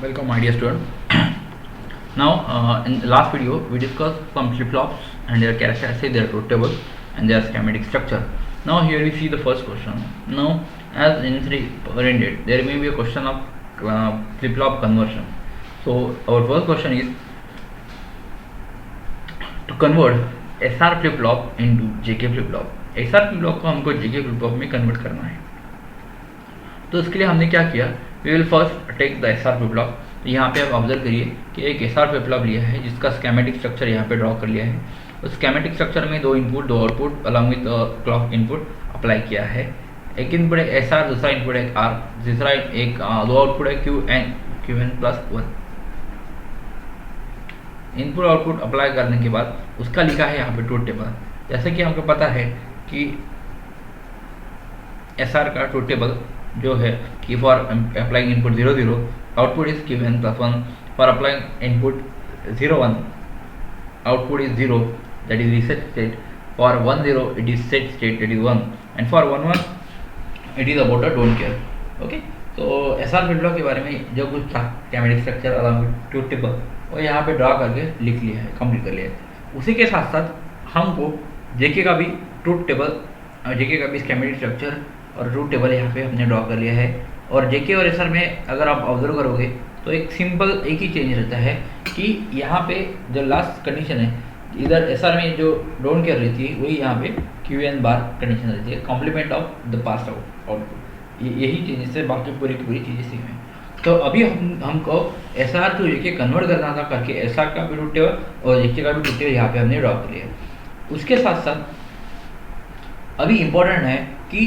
Welcome, my dear student. Now, in the last video, we discussed some flip-flops and their characteristics, their truth table, and their schematic structure. Now, here we see the first question. Now, as initially oriented, there may be a question of flip-flop conversion. So, our first question is to convert SR flip-flop into JK flip-flop. SR flip-flop को हमको JK flip-flop में convert करना है. तो इसके लिए हमने क्या किया, we will first take the SR flip flop. यहाँ पे आप ऑब्जर्व करिए कि एक SR फ्लिप फ्लॉप लिया है जिसका स्केमेटिक स्ट्रक्चर यहाँ पे ड्रॉ कर लिया है. उस स्केमेटिक स्ट्रक्चर में दो इनपुट दो output along with clock input apply किया है. एक इनपुट है SR, दूसरा इनपुट है R, तीसरा एक दो आउटपुट है QN plus 1. Input output apply करने के बाद उसका लिखा है यहाँ पे ट्रूथ टेबल. जैसे कि हमको पता है कि SR का ट्रूथ टेबल जो है कि for applying input 0 0 output is QN plus 1, for applying input 0 1 output is 0 that is reset state, for 1 0 it is set state that is 1, and for 1 1 it is about a don't care. Okay, तो SR flip flop के बारे में जो कुछ था schematic structure along with truth table वो यहाँ पे ड्रा करके लिख लिया है, कंप्लीट कर लिया है. उसी के साथ साथ हमको JK का भी ट्रूथ टेबल, JK का भी स्कीमेटिक स्ट्रक्चर और ट्रूथ टेबल यहाँ पे हमने ड्रॉ कर लिया है. और JK और SR में अगर आप ऑब्जर्व करोगे तो एक सिंपल एक ही चेंज रहता है कि यहाँ पे जो लास्ट कंडीशन है इधर SR में जो डोंट केयर रहती है वही यहाँ पे QN बार कंडीशन रहती है, complement of the past output. यही चेंजेस है, बाकी पूरी की पूरी चीज़ें सेम है. तो अभी हमको SR टू JK कन्वर्ट करना था, करके SR का भी ट्रूथ टेबल और JK का भी ट्रूथ टेबल यहाँ पे हमने ड्रॉ कर लिया. उसके साथ साथ अभी इम्पोर्टेंट है कि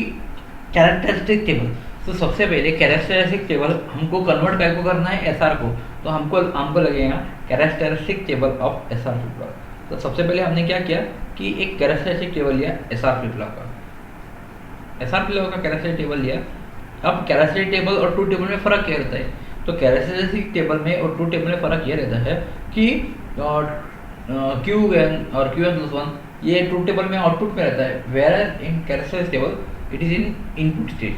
कैरेक्टरिस्टिक टेबल. तो सबसे पहले कैरेक्टरिस्टिक टेबल हमको कन्वर्ट करना है SR को, तो हमको लगेगा characteristic table of SR flip flop. तो सबसे पहले हमने क्या किया कि एक कैरेक्टरिस्टिक टेबल लिया SR फ्लिप फ्लॉप का. SR फ्लिप फ्लॉप का कैरेक्टरिस्टिक टेबल लिया. अब कैरेक्टरिस्टिक टेबल और ट्रूथ टेबल में फ़र्क क्या रहता है? तो कैरेक्टरिस्टिक टेबल में और ट्रूथ टेबल में फ़र्क ये रहता है कि QN और QN प्लस 1 ये ट्रूथ टेबल में आउटपुट में रहता है, where in characteristic table it is in input stage.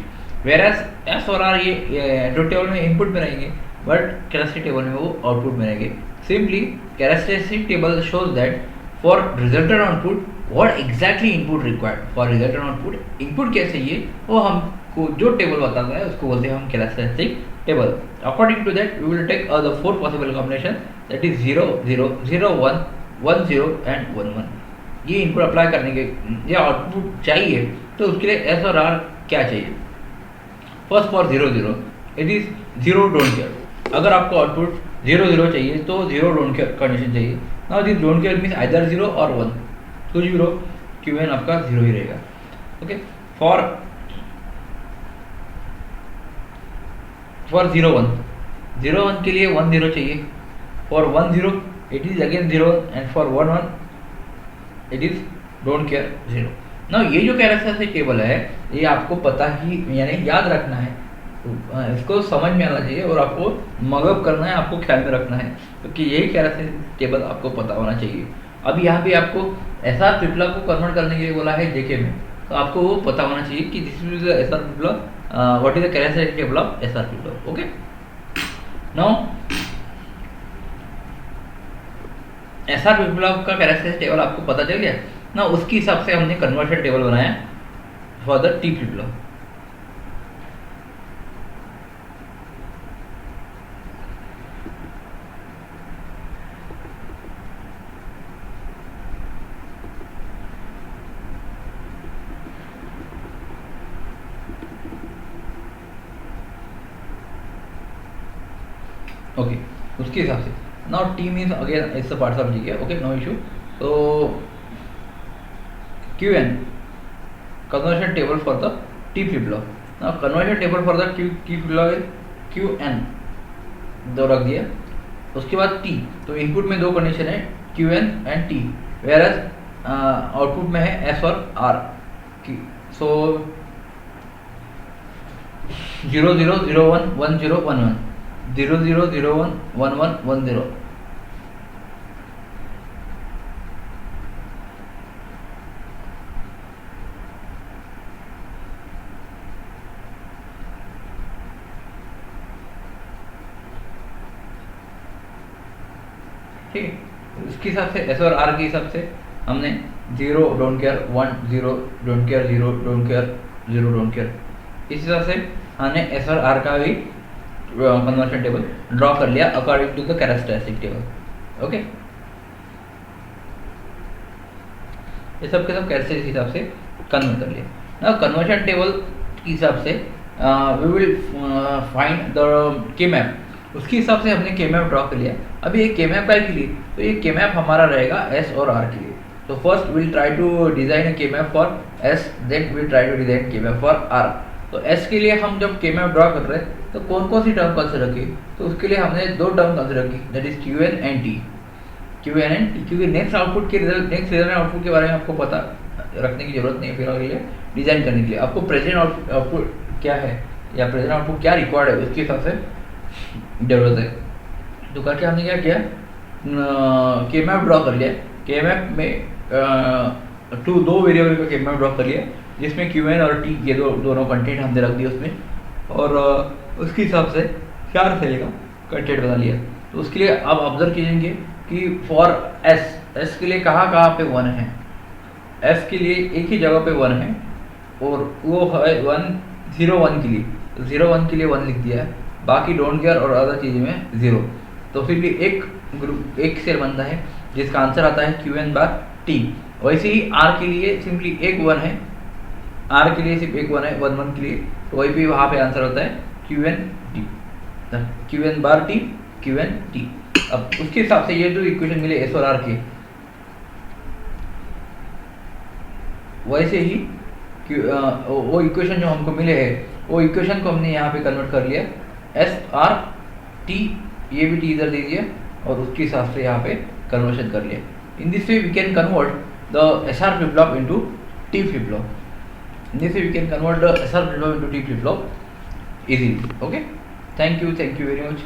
Whereas S और R ये ट्रूथ टेबल में इनपुट में रहेंगे, बट कैरेक्टरिस्टिक टेबल में वो आउटपुट में रहेंगे. Simply characteristic table shows that for resultant output what exactly input required. For resultant output input क्या चाहिए वो हमको जो टेबल बताता है उसको बोलते हैं हम characteristic table. According to that we will take the 4 possible combination that is 0 0 0 1 1 0 and 1 1. ये इनपुट अप्लाई करने के ये आउटपुट चाहिए तो उसके लिए S और R क्या चाहिए. First for 0 0 it is 0 don't care. अगर आपको आउटपुट 0 0 चाहिए तो 0 डोंट केयर कंडीशन चाहिए. Now this don't care means either 0 और 1, तो 0 QN आपका 0 ही रहेगा. ओके, फॉर 0 1 के लिए 1 0 चाहिए. For 1 0 it is again 0 and for 1 1 it is don't care 0. ना ये जो कैरेक्टरिस्टिक टेबल है ये आपको पता ही यानी याद रखना है, इसको समझ में आना चाहिए और आपको मगअप करना है, आपको ख्याल में रखना है, क्योंकि यही कैरेक्टरिस्टिक टेबल आपको पता होना चाहिए. अभी यहाँ पे आपको SR फ्लिप फ्लॉप को कन्वर्ट करने के लिए बोला है JK में, तो आपको वो पता होना चाहिए कि this is SR flip flop, what is the characteristic table of SR flip flop. Okay, now SR flip flop का कैरेक्टरिस्टिक टेबल आपको पता चल गया ना. उसके हिसाब से हमने कन्वर्शन टेबल बनाया for the T flip flop. Okay, उसके हिसाब से now T means again it's a part of JK. Okay, no issue. तो QN conversion table for the T flip flop. Now conversion table for the T flip flop is QN दो रख दिया. उसके बाद T, तो input में दो condition है QN and T, whereas output में है S और R. सो 0 0 0 1 1 0 1 1 0 0 0 1 1 1 1 0. ठीक है। उसके हिसाब से एस और आर के हिसाब से हमने 0 don't care, 1 0 don't care, 0 don't care, 0 don't care, इस हिसाब से हमने एस और आर का भी कन्वर्शन टेबल ड्रॉ कर लिया according to the characteristic table. Okay, ये सब के सब कैसे इस हिसाब से कन्वर्ट कर लिया। नाउ कन्वर्शन टेबल के हिसाब से वी विल फाइंड द के मैप, उसके हिसाब से हमने के मैप ड्रॉ कर लिया। अभी ये के मैप का के लिए, तो ये के मैप हमारा रहेगा एस और आर के लिए। तो first will try to design K map for S, then will try to design K map for R. तो एस के लिए हम जब के मैप ड्रॉ कर रहे हैं तो कौन कौन सी टर्म कंसिडर की, तो उसके लिए हमने दो टर्म कंसिडर की, that is Q N and T, Q N and T, क्योंकि नेक्स्ट आउटपुट के रिजल्ट, नेक्स्ट रिजल्ट आउटपुट के बारे में आपको पता रखने की जरूरत नहीं है फिर के लिए डिजाइन करने के लिए। आपको प्रेजेंट आउटपुट क्या है या प्रेजेंट आउटपुट क्या रिक्वायर्ड है उसके हिसाब से जरूरत है। तो करके हमने क्या किया, के मैप ड्रॉ कर लिया। के मैप में दो वेरिएबल का के मैप ड्रॉ कर लिया, जिसमें क्यू एन और टी ये दोनों कंटेंट हमने रख दिए उसमें, और उसके हिसाब से 4 सेल का कंटेंट बना लिया। तो उसके लिए आप ऑब्जर्व कीजिएंगे कि फॉर एस के लिए कहाँ पे 1 है, एस के लिए एक ही जगह पे 1 है, और वो है 1 0 1 के लिए, 0 1 के लिए 1 लिख दिया है, बाकी डोंट केयर और अदर चीज़ में 0। तो फिर भी एक ग्रुप एक सेल बनता है जिसका आंसर आता है क्यू एन बार टी। वैसे ही आर के लिए सिंपली एक 1 है, आर के लिए सिर्फ एक 1 है 1 1 के लिए, तो वही भी वहाँ पे आंसर होता है Q N T, Q N bar T, Q N T. अब उसके हिसाब से ये जो इक्वेशन मिले एस और आर के, वैसे ही वो इक्वेशन जो हमको मिले हैं वो इक्वेशन को हमने यहाँ पे कन्वर्ट कर लिया, एस आर टी, ये भी टी इधर दे दिया और उसके हिसाब से यहाँ पे कन्वर्शन कर लिया। In this way we can convert the S R flip flop into T flip flop. In this way we can convert the SR flip flop into T flip flop easily. Okay, thank you very much.